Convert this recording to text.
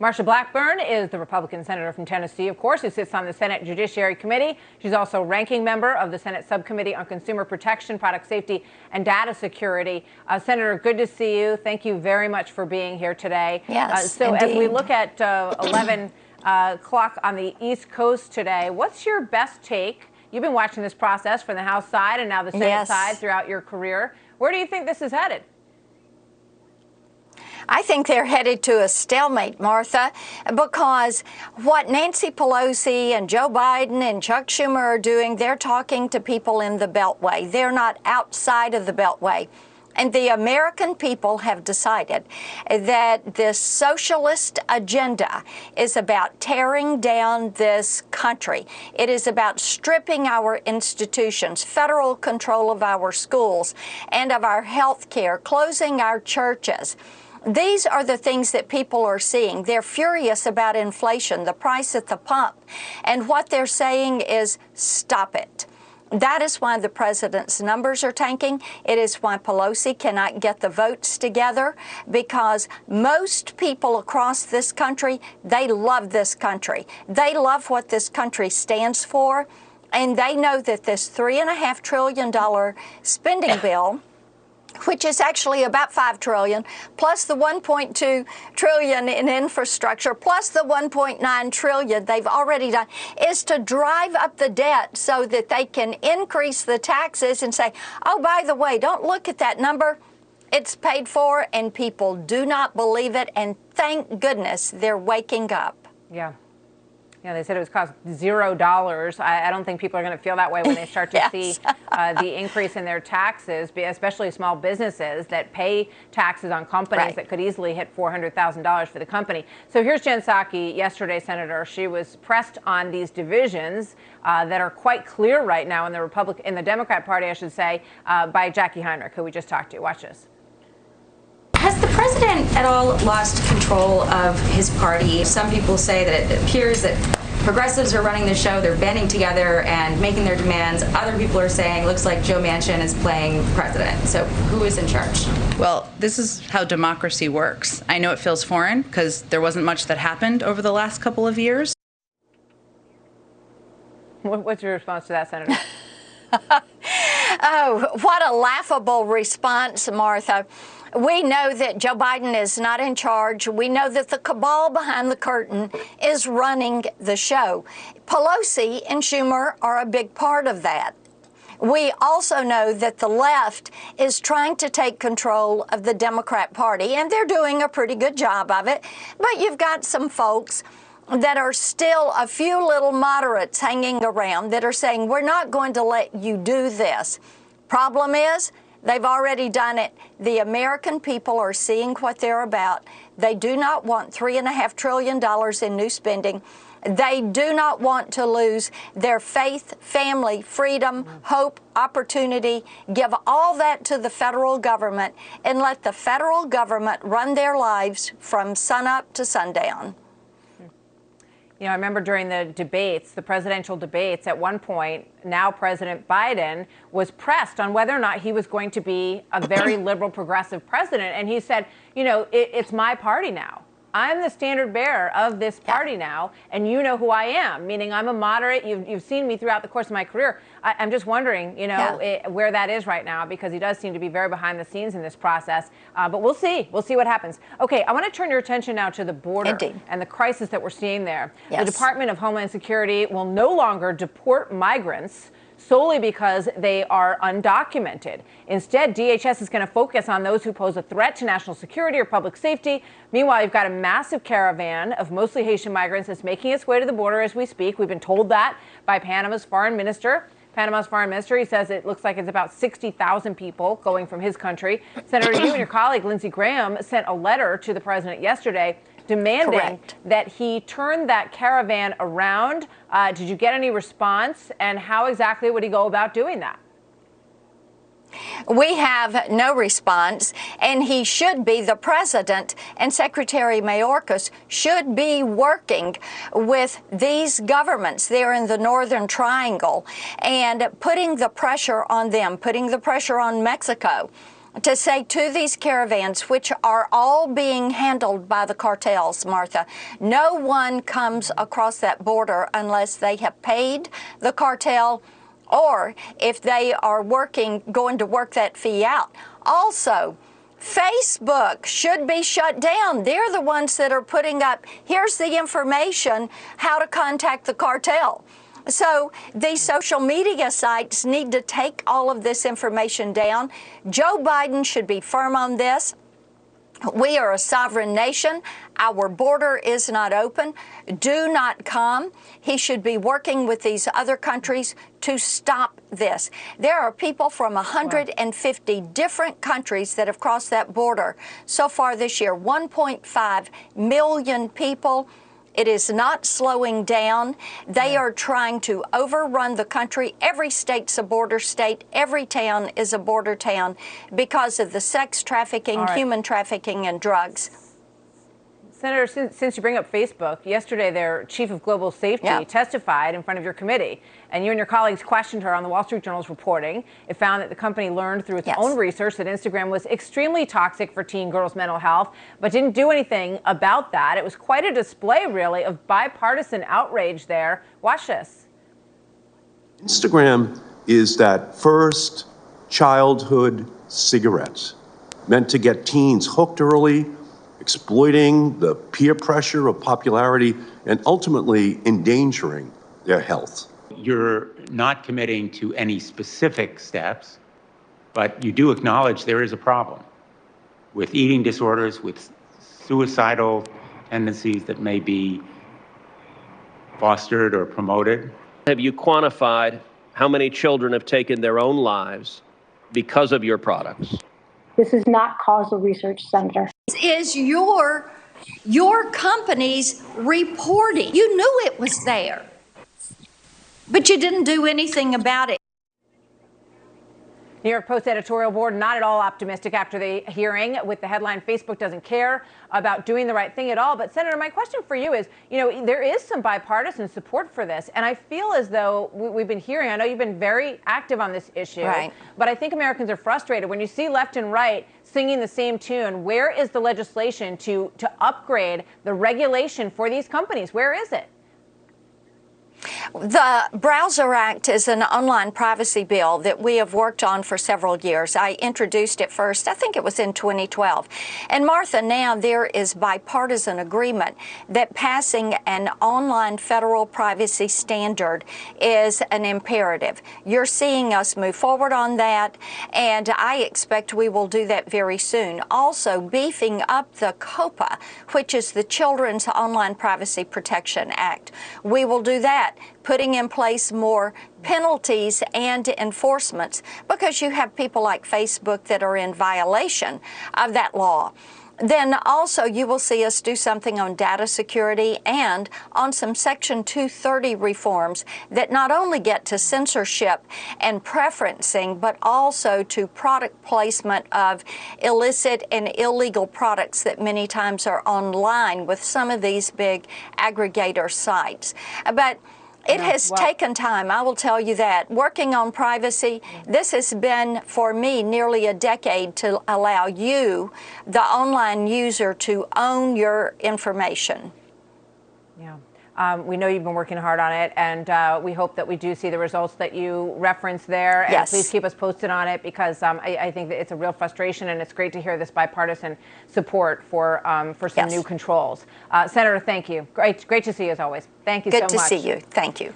Marsha Blackburn is the Republican senator from Tennessee, of course, who sits on the Senate Judiciary Committee. She's also ranking member of the Senate Subcommittee on Consumer Protection, Product Safety, and Data Security. Senator, good to see you. Thank you very much for being here today. Yes, so indeed. As we look at 11 o'clock on the East Coast today, what's your best take? You've been watching this process from the House side and now the Senate side throughout your career. Where do you think this is headed? I think they're headed to a stalemate, Martha, because what Nancy Pelosi and Joe Biden and Chuck Schumer are doing, they're talking to people in the Beltway. They're not outside of the Beltway. And the American people have decided that this socialist agenda is about tearing down this country. It is about stripping our institutions, federal control of our schools and of our health care, closing our churches. These are the things that people are seeing. They're furious about inflation, the price at the pump, and what they're saying is stop it. That is why the president's numbers are tanking. It is why Pelosi cannot get the votes together, because most people across this country, they love this country. They love what this country stands for, and they know that this $3.5 trillion spending bill, which is actually about $5 trillion, plus the $1.2 trillion in infrastructure, plus the $1.9 trillion they've already done, is to drive up the debt so that they can increase the taxes and say, oh, by the way, don't look at that number. It's paid for, and people do not believe it, and thank goodness they're waking up. Yeah. Yeah, they said it was cost $0. I don't think people are going to feel that way when they start to see the increase in their taxes, especially small businesses that pay taxes on companies that could easily hit $400,000 for the company. So here's Jen Psaki, yesterday, Senator. She was pressed on these divisions that are quite clear right now in the Democrat Party, I should say, by Jackie Heinrich, who we just talked to. Watch this. Has the president at all lost control of his party? Some people say that it appears that progressives are running the show, they're banding together and making their demands. Other people are saying, looks like Joe Manchin is playing president. So who is in charge? Well, this is how democracy works. I know it feels foreign because there wasn't much that happened over the last couple of years. What's your response to that, Senator? Oh, what a laughable response, Martha. We know that Joe Biden is not in charge. We know that the cabal behind the curtain is running the show. Pelosi and Schumer are a big part of that. We also know that the left is trying to take control of the Democrat Party, and they're doing a pretty good job of it. But you've got some folks that are still a few little moderates hanging around that are saying, we're not going to let you do this. Problem is, they've already done it. The American people are seeing what they're about. They do not want $3.5 trillion in new spending. They do not want to lose their faith, family, freedom, hope, opportunity. Give all that to the federal government and let the federal government run their lives from sunup to sundown. You know, I remember during the debates, the presidential debates, at one point, now President Biden was pressed on whether or not he was going to be a very liberal progressive president. And he said, you know, it's my party now. I'm the standard bearer of this party now, and you know who I am, meaning I'm a moderate. You've seen me throughout the course of my career. I'm just wondering, you know, where that is right now, because he does seem to be very behind the scenes in this process. But we'll see. We'll see what happens. Okay, I want to turn your attention now to the border and the crisis that we're seeing there. The Department of Homeland Security will no longer deport migrants solely because they are undocumented. Instead, DHS is going to focus on those who pose a threat to national security or public safety. Meanwhile, you've got a massive caravan of mostly Haitian migrants that's making its way to the border as we speak. We've been told that by Panama's foreign minister. He says it looks like it's about 60,000 people going from his country. Senator, you and your colleague, Lindsey Graham, sent a letter to the president yesterday demanding that he turn that caravan around. Did you get any response? And how exactly would he go about doing that? We have no response, and he should be, the president and Secretary Mayorkas should be working with these governments there in the Northern Triangle and putting the pressure on them, putting the pressure on Mexico. to say to these caravans, which are all being handled by the cartels, Martha, no one comes across that border unless they have paid the cartel or if they are going to work that fee out. Also, Facebook should be shut down. They're the ones that are putting up, here's the information, how to contact the cartel. So these social media sites need to take all of this information down. Joe Biden should be firm on this. We are a sovereign nation. Our border is not open. Do not come. He should be working with these other countries to stop this. There are people from 150 different countries that have crossed that border so far this year, 1.5 million people. It is not slowing down. They are trying to overrun the country. Every state's a border state. Every town is a border town because of the sex trafficking, human trafficking, and drugs. Senator, since you bring up Facebook, yesterday their chief of global safety testified in front of your committee, and you and your colleagues questioned her on the Wall Street Journal's reporting. It found that the company learned through its own research that Instagram was extremely toxic for teen girls' mental health, but didn't do anything about that. It was quite a display, really, of bipartisan outrage there. Watch this. Instagram is that first childhood cigarette meant to get teens hooked early, exploiting the peer pressure of popularity, and ultimately endangering their health. You're not committing to any specific steps, but you do acknowledge there is a problem with eating disorders, with suicidal tendencies that may be fostered or promoted. Have you quantified how many children have taken their own lives because of your products? This is not causal research, Senator. Is your company's reporting. You knew it was there, but you didn't do anything about it. New York Post editorial board not at all optimistic after the hearing with the headline, Facebook doesn't care about doing the right thing at all. But Senator, my question for you is, there is some bipartisan support for this. And I feel as though we've been hearing, I know you've been very active on this issue, but I think Americans are frustrated when you see left and right singing the same tune. Where is the legislation to upgrade the regulation for these companies? Where is it? The Browser Act is an online privacy bill that we have worked on for several years. I introduced it first, I think it was in 2012. And Martha, now there is bipartisan agreement that passing an online federal privacy standard is an imperative. You're seeing us move forward on that, and I expect we will do that very soon. Also, beefing up the COPA, which is the Children's Online Privacy Protection Act. We will do that, putting in place more penalties and enforcements, because you have people like Facebook that are in violation of that law. Then also you will see us do something on data security and on some Section 230 reforms that not only get to censorship and preferencing, but also to product placement of illicit and illegal products that many times are online with some of these big aggregator sites. But it has taken time, I will tell you that. Working on privacy, this has been, for me, nearly a decade to allow you, the online user, to own your information. Yeah. We know you've been working hard on it, and we hope that we do see the results that you referenced there. And please keep us posted on it, because I think that it's a real frustration, and it's great to hear this bipartisan support for some new controls. Senator, thank you. Great to see you as always. Thank you so much. Good to see you. Thank you.